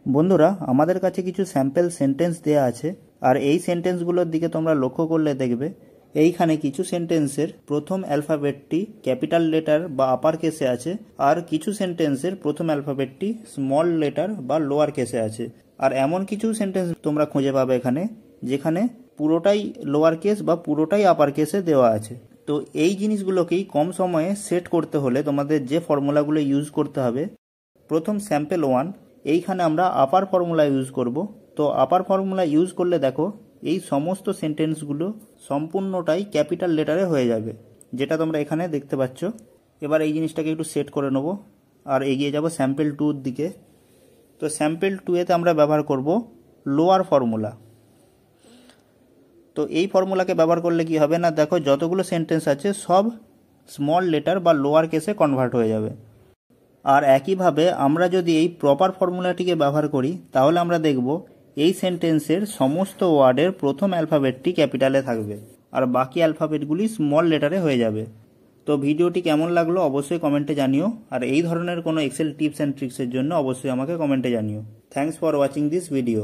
বন্ধুরা, আমাদের কাছে কিছু স্যাম্পল সেন্টেন্স দেয়া আছে, আর এই সেন্টেন্সগুলোর দিকে তোমরা লক্ষ্য করলে দেখবে এইখানে কিছু সেন্টেন্সের প্রথম অ্যালফাবেটটি ক্যাপিটাল লেটার বা আপার কেসে আছে, আর কিছু সেন্টেন্সের প্রথম অ্যালফাবেটটি স্মল লেটার বা লোয়ার কেসে আছে। আর এমন কিছু সেন্টেন্স তোমরা খুঁজে পাবে এখানে যেখানে পুরোটাই লোয়ার কেস বা পুরোটাই আপার কেসে দেওয়া আছে। তো এই জিনিসগুলোকেই কম সময়ে সেট করতে হলে তোমাদের যে ফর্মুলাগুলো ইউজ করতে হবে, প্রথম স্যাম্পল 1, এইখানে আমরা আপার ফর্মুলা ইউজ করব। তো আপার ফর্মুলা ইউজ করলে দেখো এই সমস্ত সেন্টেন্সগুলো সম্পূর্ণটাই ক্যাপিটাল লেটারে হয়ে যাবে, যেটা তোমরা এখানে দেখতে পাচ্ছ। এবার এই জিনিসটাকে একটু সেট করে নেব আর এগিয়ে যাব স্যাম্পল 2 দিকে। তো স্যাম্পল 2-এতে আমরা ব্যবহার করব লোয়ার ফর্মুলা। তো এই ফর্মুলাকে ব্যবহার করলে কি হবে না, দেখো যতগুলো সেন্টেন্স আছে সব স্মল লেটার বা লোয়ার কেসে কনভার্ট হয়ে যাবে। আর একইভাবে আমরা যদি এই প্রপার ফর্মুলাটিকে ব্যবহার করি তাহলে আমরা দেখব এই সেন্টেন্সের সমস্ত ওয়ার্ডের প্রথম অ্যালফাবেটটি ক্যাপিটালে থাকবে আর বাকি অ্যালফাবেটগুলি স্মল লেটারে হয়ে যাবে। তো ভিডিওটি কেমন লাগলো অবশ্যই কমেন্টে জানিও, আর এই ধরনের কোনো এক্সেল টিপস অ্যান্ড ট্রিক্সের জন্য অবশ্যই আমাকে কমেন্টে জানিও। Thanks for watching this video.